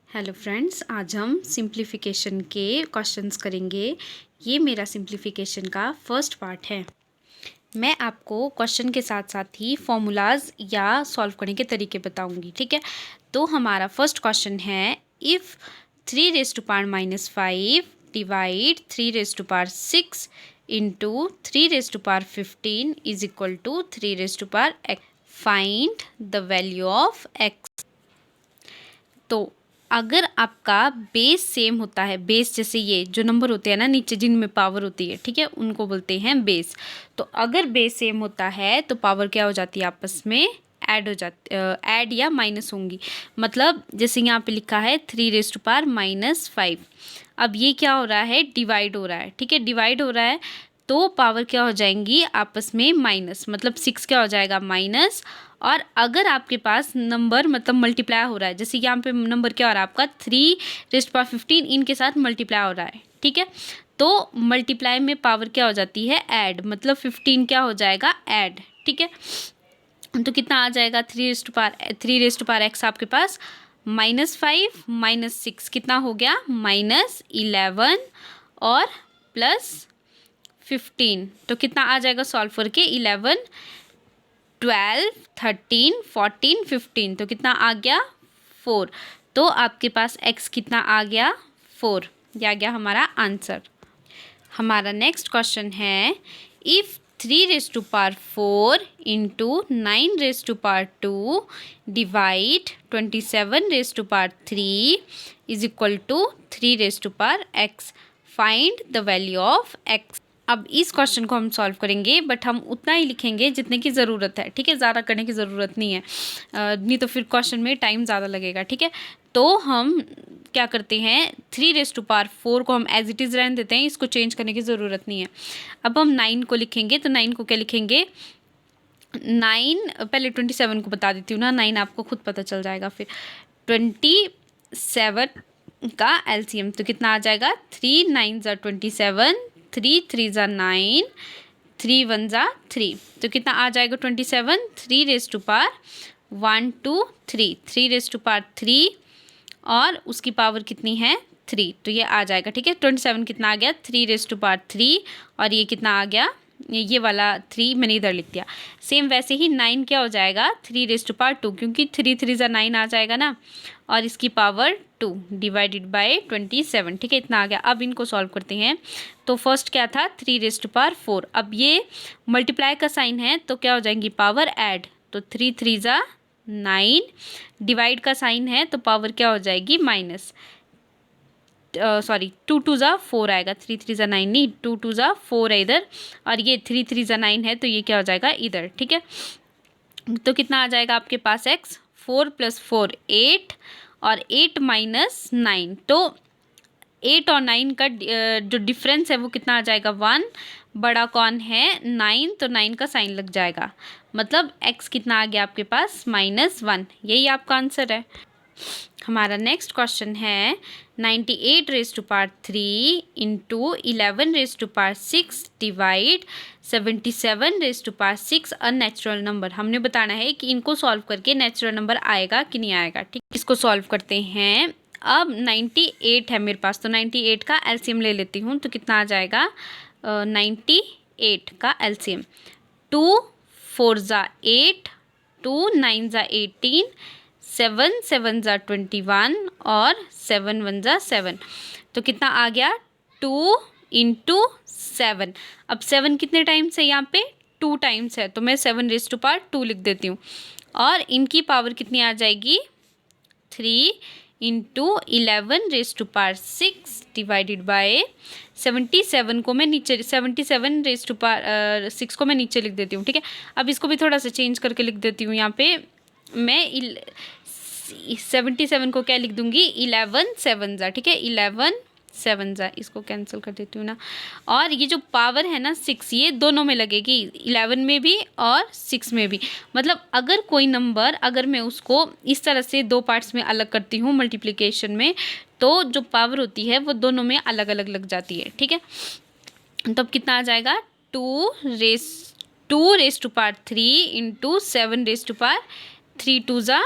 Hello friends, आज हम simplification के क्वेश्चंस करेंगे। ये मेरा सिंप्लीफिकेशन का फर्स्ट पार्ट है। मैं आपको क्वेश्चन के साथ साथ ही फॉर्मूलाज या सॉल्व करने के तरीके बताऊंगी, ठीक है। तो हमारा फर्स्ट क्वेश्चन है, if 3⁻⁻5 divide 3⁻6 into 3⁻15 is equal to 3⁻x। Find the value of x। तो अगर आपका बेस सेम होता है, बेस जैसे ये जो नंबर होते हैं ना नीचे जिनमें पावर होती है, ठीक है, उनको बोलते हैं बेस। तो अगर बेस सेम होता है तो पावर क्या हो जाती है, आपस में ऐड हो जाती, ऐड या माइनस होंगी। मतलब जैसे यहाँ पे लिखा है 3⁻⁻5। अब ये क्या हो रहा है, डिवाइड हो रहा है, ठीक है, डिवाइड हो रहा है तो पावर क्या हो जाएंगी आपस में माइनस, मतलब 6 क्या हो जाएगा माइनस। और अगर आपके पास नंबर मतलब मल्टीप्लाई हो रहा है, जैसे यहाँ पे नंबर क्या हो रहा है आपका 3⁻15 इनके साथ मल्टीप्लाई हो रहा है, ठीक है। तो मल्टीप्लाई में पावर क्या हो जाती है ऐड, मतलब 15 क्या हो जाएगा ऐड, ठीक है। तो कितना आ जाएगा 3⁻x आपके पास -5 -6 कितना हो गया -11 और +15। तो कितना आ जाएगा सॉल्व करके 11 12 13 14 15। तो कितना आ गया 4। तो आपके पास x कितना आ गया 4। ये आ गया हमारा आंसर। हमारा नेक्स्ट क्वेश्चन है, if 3⁻4 into 9⁻2 divide 27⁻3 is equal to 3⁻x। Find the value of x। अब इस क्वेश्चन को हम सॉल्व करेंगे, बट हम उतना ही लिखेंगे जितने की ज़रूरत है, ठीक है, ज़्यादा करने की ज़रूरत नहीं है, नहीं तो फिर क्वेश्चन में टाइम ज़्यादा लगेगा, ठीक है। तो हम क्या करते हैं 3⁻4 को हम एज इट इज़ रहने देते हैं, इसको चेंज करने की ज़रूरत नहीं है। अब हम 9 को लिखेंगे, तो 9 को क्या लिखेंगे 9, पहले 27 को बता देती हूँ ना, 9 आपको खुद पता चल जाएगा। फिर 27 का एलसीएम तो कितना आ जाएगा 3 9 ज़ा 27, 3 3 ज़ा 9, 3 1 ज़ा 3। तो कितना आ जाएगा 27 3⁻1 2 3 3⁻3 और उसकी पावर कितनी है 3। तो ये आ जाएगा, ठीक है। 27 कितना आ गया 3⁻3 और ये कितना आ गया, ये वाला 3 मैंने इधर लिख दिया। सेम वैसे ही 9 क्या हो जाएगा 3⁻2, क्योंकि 3 3 ज़ा 9 आ जाएगा ना, और इसकी पावर 2 डिवाइडेड बाय 27, ठीक है, इतना आ गया। अब इनको सॉल्व करते हैं। तो फर्स्ट क्या था 3⁻4। अब ये मल्टीप्लाई का साइन है तो क्या हो जाएंगी पावर ऐड, तो 3 3 ज़ा 9, डिवाइड का साइन है तो पावर क्या हो जाएगी माइनस, सॉरी 2 2 ज़ा 4 आएगा, 3 3 ज़ा 9 नहीं, 2 2 ज़ा 4 है इधर, और ये 3 3 ज़ा 9 है तो ये क्या हो जाएगा इधर, ठीक है। तो कितना आ जाएगा आपके पास x, 4 + 4 8 और 8 - 9। तो 8 और 9 का जो डिफरेंस है वो कितना आ जाएगा 1। बड़ा कौन है 9, तो 9 का साइन लग जाएगा, मतलब x कितना आ गया आपके पास -1। यही आपका आंसर है। हमारा नेक्स्ट क्वेश्चन है 98⁻3 इंटू 11⁻6 डिवाइड 77⁻6 अननेचुरल नंबर। हमने बताना है कि इनको सॉल्व करके नेचुरल नंबर आएगा कि नहीं आएगा, ठीक। इसको सॉल्व करते हैं। अब 98 है मेरे पास, तो 98 का एलसीएम ले लेती हूँ। तो कितना आ जाएगा 98 का एलसीएम 2 4 ज़ा 8, 2 9 ज़ा 18, 7 7 ज़ा 21 और 7 1 ज़ा 7। तो कितना आ गया 2 × 7। अब 7 कितने टाइम्स है यहाँ पे 2 टाइम्स है, तो मैं 7⁻2 लिख देती हूँ। और इनकी पावर कितनी आ जाएगी 3 × 11⁻6 डिवाइडेड बाय 77 को मैं नीचे 77⁻6 को मैं नीचे लिख देती हूँ, ठीक है। अब इसको भी थोड़ा सा चेंज करके लिख देती हूँ। यहाँ पे मैं 77 को क्या लिख दूँगी 11 7 ज़ा, ठीक है, 11 7 ज़ा, इसको कैंसिल कर देती हूँ ना। और ये जो पावर है ना 6, ये दोनों में लगेगी, 11 में भी और 6 में भी। मतलब अगर कोई नंबर, अगर मैं उसको इस तरह से 2 पार्ट्स में अलग करती हूँ मल्टीप्लिकेशन में, तो जो पावर होती है वो दोनों में अलग अलग लग जाती है, ठीक है। तो अब कितना आ जाएगा 2⁻3 इंटू 7⁻3 2 ज़ा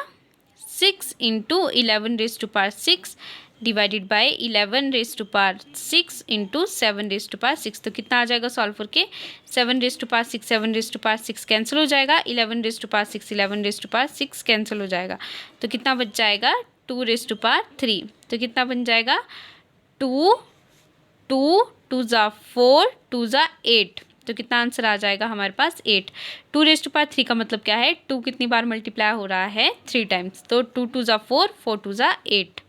6 into 11 raise to power 6 divided by 11 raise to power 6 into 7 raise to power 6। तो कितना आ जाएगा सॉल्व करके, 7 raise to power 6 7 raise to power 6 cancel हो जाएगा, 11 raise to power 6 11 raise to power 6 cancel हो जाएगा। तो कितना बच जाएगा 2 रेज टू पावर 3। तो कितना बन जाएगा 2 2 2 ज़ा 4 2 ज़ा 8। तो कितना आंसर आ जाएगा हमारे पास 8। 2 रेज टू पावर 3 का मतलब क्या है, 2 कितनी बार मल्टीप्लाई हो रहा है 3 टाइम्स। तो 2 2 ज़ा 4 4 2 ज़ा 8।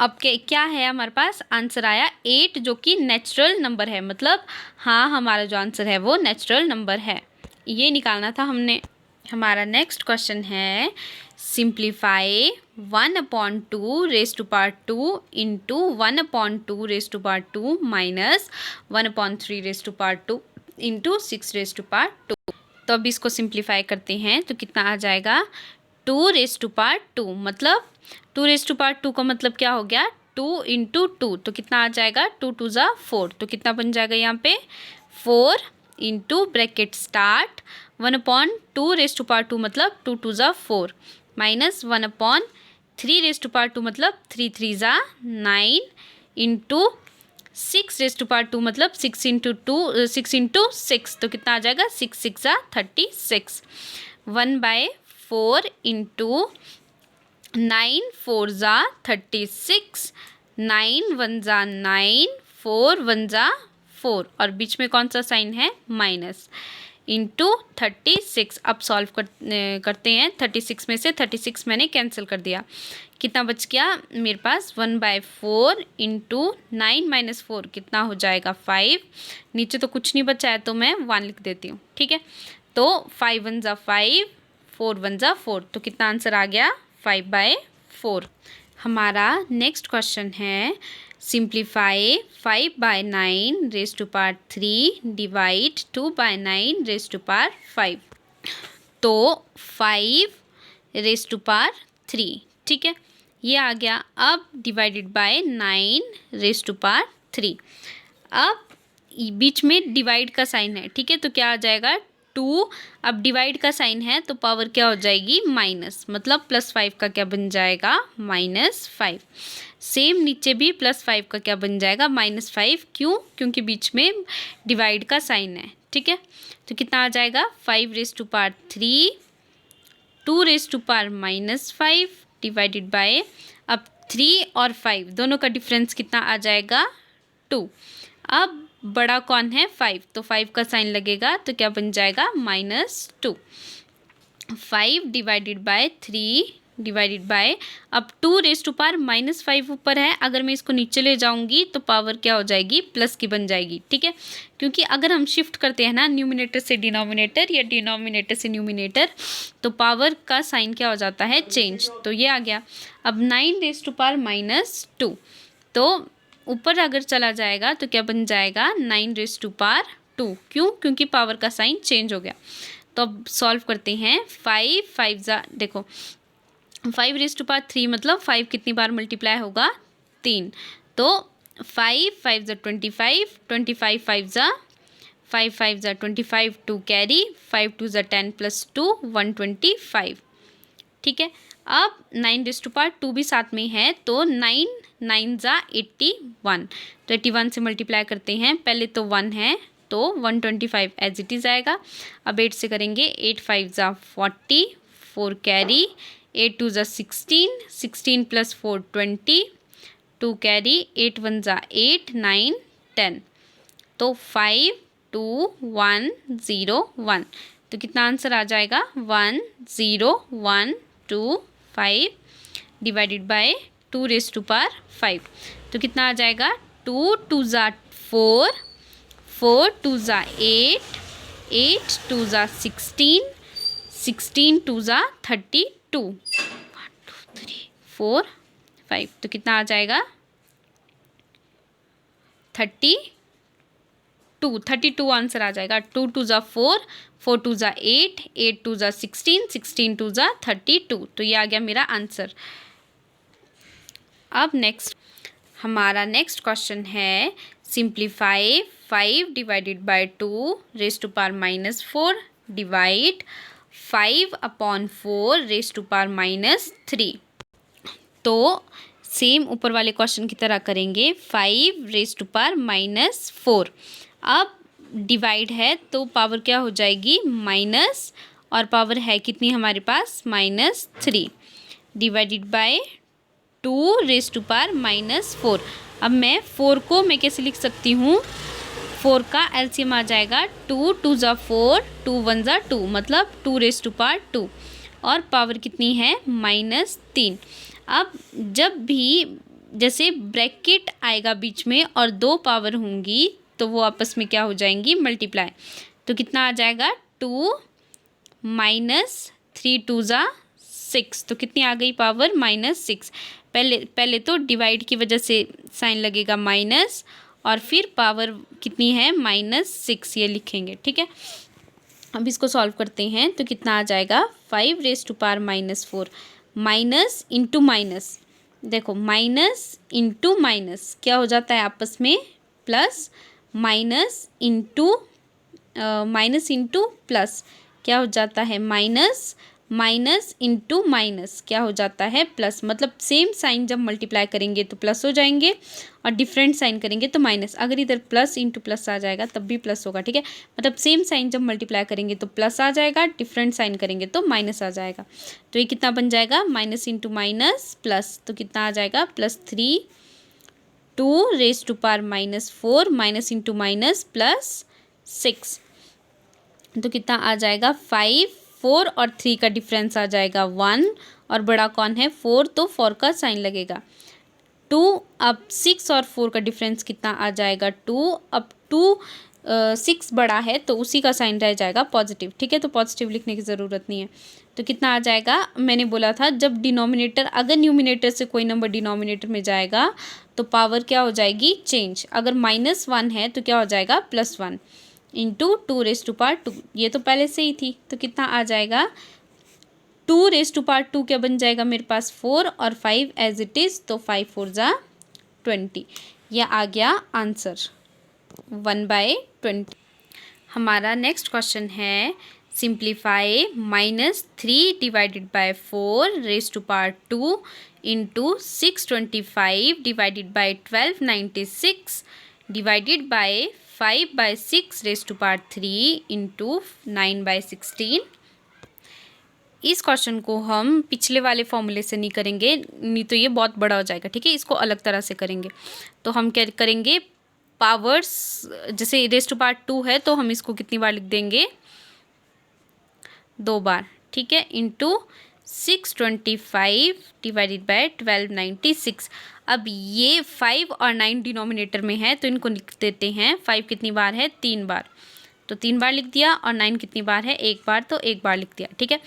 अब क्या है हमारे पास आंसर आया 8, जो कि नेचुरल नंबर है। मतलब हाँ, हमारा जो आंसर है वो नेचुरल नंबर है, ये निकालना था हमने। हमारा नेक्स्ट क्वेश्चन है simplify 1/2 raise to power 2 into 1/2 raise to power 2 minus 1/3 raise to power 2 into 6 raise to power 2। तो अब इसको सिंप्लीफाई करते हैं तो कितना आ जाएगा 2 रेज टू पावर 2। मतलब 2 रेज टू पावर 2 का मतलब क्या हो गया 2 इंटू 2। तो कितना आ जाएगा 2 2 ज़ा 4। तो कितना बन जाएगा यहाँ पे 4 into bracket start 1/2 raise to power 2 मतलब 2 2 ज़ा 4 माइनस 1/3 रेज टू पावर 2 मतलब 3 3 ज़ा 9 इंटू 6 रेज टू पावर 2 मतलब 6 इंटू 6 इंटू 6। तो कितना आ जाएगा 6 6 ज़ा 36 1/4 इंटू 9 4 ज़ा 36 9 1 ज़ा 9 4 1 ज़ा 4 और बीच में कौन सा साइन है माइनस इंटू 36। अब सॉल्व करते हैं। 36 में से 36 मैंने कैंसिल कर दिया, कितना बच गया मेरे पास 1/4 इंटू 9 माइनस 4 कितना हो जाएगा 5। नीचे तो कुछ नहीं बचा है तो मैं 1 लिख देती हूँ, ठीक है। तो 5 1 ज़ा 5 4 1 ज़ा 4। तो कितना आंसर आ गया 5/4। हमारा नेक्स्ट क्वेश्चन है simplify 5/9 raise to power 3 divide 2/9 raise to power 5। तो 5 रेज टू पावर 3, ठीक है, ये आ गया। अब divided by 9 raise to power 3। अब बीच में डिवाइड का साइन है, ठीक है, तो क्या आ जाएगा 2। अब डिवाइड का साइन है तो पावर क्या हो जाएगी माइनस, मतलब +5 का क्या बन जाएगा -5। सेम नीचे भी +5 का क्या बन जाएगा -5। क्यों, क्योंकि बीच में डिवाइड का साइन है, ठीक है। तो कितना आ जाएगा 5 raise to power 3 2 raise to power -5 divided by, अब 3 और 5 दोनों का डिफरेंस कितना आ जाएगा 2। अब बड़ा कौन है 5, तो 5 का साइन लगेगा तो क्या बन जाएगा -2। 5 डिवाइडेड बाय 3 डिवाइडेड बाय, अब 2 रेज टू पावर -5 ऊपर है, अगर मैं इसको नीचे ले जाऊंगी तो पावर क्या हो जाएगी प्लस की बन जाएगी, ठीक है। क्योंकि अगर हम शिफ्ट करते हैं ना न्यूमिनेटर से डिनोमिनेटर या डिनोमिनेटर से न्यूमिनेटर तो पावर का साइन क्या हो जाता है चेंज। तो ये आ गया। अब 9 रेज टू पावर -2 तो ऊपर अगर चला जाएगा तो क्या बन जाएगा 9 रेज टू पावर 2। क्यों, क्योंकि पावर का साइन चेंज हो गया। तो अब सॉल्व करते हैं। 5 5 ज़ा, देखो 5 रेज टू पावर 3 मतलब 5 कितनी बार मल्टीप्लाई होगा 3। तो 5 5 ज़ा 25 25 5 ज़ा 5 5 ज़ा 25 2 कैरी 5 2 ज़ा 10 + 2 125, ठीक है। अब 9 रेज टू पावर 2 भी साथ में है तो 9 9 ज़ा 81। तो 81 से मल्टीप्लाई करते हैं, पहले तो 1 है तो 125 एज इट इज़ आएगा। अब 8 से करेंगे 8 5 ज़ा 40 4 कैरी 8 2 ज़ा 16 16 + 4 20 2 कैरी 8 1 ज़ा 8 9 10। तो 5 2 1 0 1। तो कितना आंसर आ जाएगा 1 0 1 2 5 divided by 2 raise to power 5। तो कितना आ जाएगा 2 2 ज़ा 4 4 2 ज़ा 8 8 2 ज़ा 16 16 2 ज़ा 32 1 2 3 4 5। तो कितना आ जाएगा 32 आंसर आ जाएगा। 2 2 ज़ा 4 4 2 ज़ा 8 8 2 ज़ा 16 16 2 ज़ा 32। तो ये आ गया मेरा आंसर। अब हमारा नेक्स्ट क्वेश्चन है simplify 5 divided by 2 raise to power -4 divide 5/4 raise to power -3। तो सेम ऊपर वाले क्वेश्चन की तरह करेंगे 5⁻⁻⁴। अब डिवाइड है तो पावर क्या हो जाएगी माइनस, और पावर है कितनी हमारे पास -3 डिवाइडेड बाय 2⁻⁻⁴। अब मैं 4 को मैं कैसे लिख सकती हूँ, 4 का एलसीएम आ जाएगा 2 2 ज़ा 4, 2 1 ज़ा 2, मतलब 2⁻², और पावर कितनी है -3। अब जब भी जैसे ब्रैकेट आएगा बीच में और 2 पावर होंगी तो वो आपस में क्या हो जाएंगी, मल्टीप्लाई। तो कितना आ जाएगा 2 -3 2 ज़ा 6, तो कितनी आ गई पावर -6। पहले तो डिवाइड की वजह से साइन लगेगा माइनस, और फिर पावर कितनी है -6 ये लिखेंगे, ठीक है। अब इसको सॉल्व करते हैं तो कितना आ जाएगा 5⁻⁻⁴, माइनस इंटू माइनस, देखो माइनस इंटू माइनस क्या हो जाता है आपस में प्लस, माइनस इंटू प्लस क्या हो जाता है माइनस, माइनस इंटू माइनस क्या हो जाता है प्लस। मतलब सेम साइन जब मल्टीप्लाई करेंगे तो प्लस हो जाएंगे, और डिफरेंट साइन करेंगे तो माइनस। अगर इधर प्लस इंटू प्लस आ जाएगा तब भी प्लस होगा, ठीक है। मतलब सेम साइन जब मल्टीप्लाई करेंगे तो प्लस आ जाएगा, डिफरेंट साइन करेंगे तो माइनस आ जाएगा। तो ये कितना बन जाएगा माइनस इंटू माइनस प्लस, तो कितना आ जाएगा +3 2⁻⁻⁴, माइनस इंटू माइनस +6, तो कितना आ जाएगा 5, 4 और 3 का डिफरेंस आ जाएगा 1, और बड़ा कौन है 4, तो 4 का साइन लगेगा 2। अब 6 और 4 का डिफरेंस कितना आ जाएगा 2, अब 6 बड़ा है तो उसी का साइन रह जाएगा पॉजिटिव, ठीक है। तो पॉजिटिव लिखने की ज़रूरत नहीं है। तो कितना आ जाएगा, मैंने बोला था जब डिनोमिनेटर, अगर न्यूमिनेटर से कोई नंबर डिनोमिनेटर में जाएगा तो पावर क्या हो जाएगी चेंज। अगर -1 है तो क्या हो जाएगा +1 इंटू 2⁻², ये तो पहले से ही थी। तो कितना आ जाएगा 2⁻² क्या बन जाएगा मेरे पास 4, और 5 एज इट इज़, तो 5 4 ज़ा 20, यह आ गया आंसर 1/20। हमारा नेक्स्ट क्वेश्चन है simplify -3 divided by 4⁻² into 625 divided by 1296 divided by 5/6⁻³ into 9/16। इस क्वेश्चन को हम पिछले वाले फॉर्मूले से नहीं करेंगे, नहीं तो ये बहुत बड़ा हो जाएगा, ठीक है। इसको अलग तरह से करेंगे। तो हम क्या करेंगे, पावर्स जैसे (2) है तो हम इसको कितनी बार लिख देंगे 2 बार, ठीक है, इंटू 625 डिवाइडेड बाय 1296। अब ये 5 और 9 डिनोमिनेटर में है तो इनको लिख देते हैं। 5 कितनी बार है 3 बार, तो 3 बार लिख दिया, और 9 कितनी बार है 1 बार, तो 1 बार लिख दिया, ठीक है।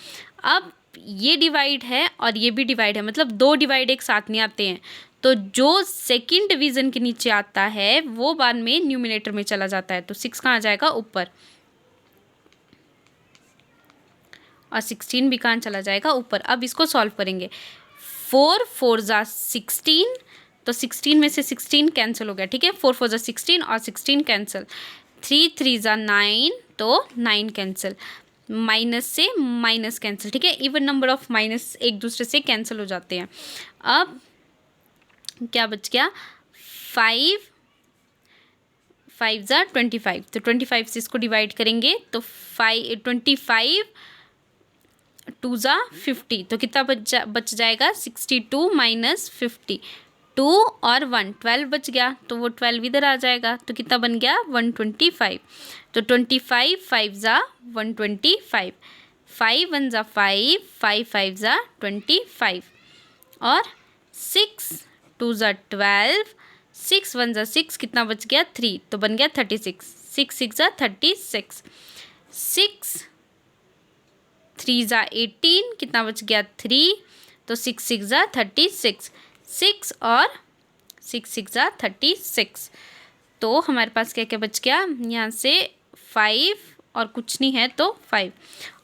अब ये डिवाइड है और ये भी डिवाइड है, मतलब 2 डिवाइड एक साथ नहीं आते हैं। तो जो सेकंड डिवीज़न के नीचे आता है वो बाद में न्यूमिनेटर में चला जाता है। तो 6 कहाँ आ जाएगा ऊपर, और 16 भी कहाँ चला जाएगा ऊपर। अब इसको सॉल्व करेंगे। 4 4 ज़ा 16, तो 16 में से 16 कैंसिल हो गया, ठीक है। 4 4 ज़ा 16 और 16 कैंसिल। 3 3 ज़ा 9, तो 9 कैंसिल। माइनस से माइनस कैंसिल, ठीक है। इवन नंबर ऑफ माइनस एक दूसरे से कैंसिल हो जाते हैं। अब क्या बच गया 5 5 ज़ा 25, तो 25 से इसको डिवाइड करेंगे तो 25 2 ज़ा 50, तो कितना बच जाएगा 62 माइनस 50, 2 और 1 12 बच गया, तो वो 12 इधर आ जाएगा, तो कितना बन गया 125। तो 25 5 ज़ा 125, 5 1 ज़ा 5, 5 5 ज़ा 25, और 6 2 ज़ा 12, 6 1 ज़ा 6, कितना बच गया 3, तो बन गया 36, 6 6 ज़ा 36, 6 3 ज़ा 18, कितना बच गया 3, तो 6 6 ज़ा 36, 6 और 6 6 ज़ा 36। तो हमारे पास क्या क्या बच गया, यहाँ से 5 और कुछ नहीं है तो 5,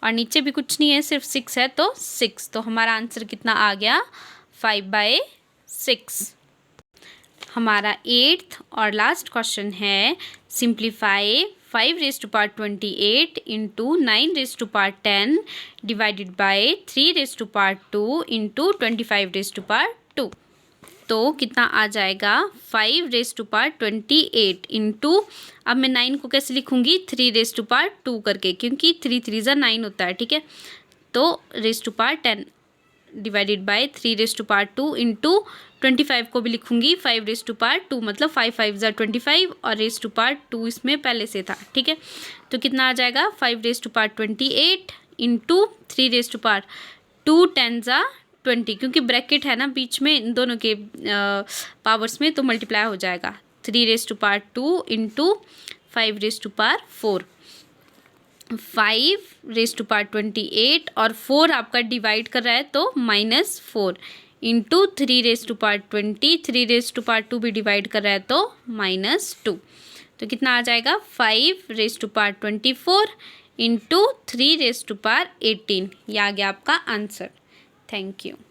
और नीचे भी कुछ नहीं है सिर्फ 6 है तो 6। तो हमारा आंसर कितना आ गया 5/6। हमारा 8th और लास्ट क्वेश्चन है simplify 5⁻28 into 9⁻10 divided by 3⁻2 into 25⁻2। तो कितना आ जाएगा 5⁻28 इंटू, अब मैं 9 को कैसे लिखूंगी 3⁻2 करके, क्योंकि 3 3 ज़ा 9 होता है, ठीक है। तो ⁻10 डिवाइडेड बाय 3⁻2 इंटू 25 को भी लिखूंगी 5⁻2, मतलब 5 5 ज़ा 25 और ⁻2 इसमें पहले से था, ठीक है। तो कितना आ जाएगा 5⁻28 इंटू 3⁻2 10 ज़ा 20, क्योंकि ब्रैकेट है ना बीच में इन दोनों के पावर्स में, तो मल्टीप्लाई हो जाएगा 3⁻2 इंटू 5⁻4, 5⁻28 और 4 आपका डिवाइड कर रहा है तो -4 इंटू 3⁻20, 3⁻2 भी डिवाइड कर रहा है तो -2। तो कितना आ जाएगा 5⁻24 इंटू 3⁻18। ये आ गया आपका आंसर। Thank you.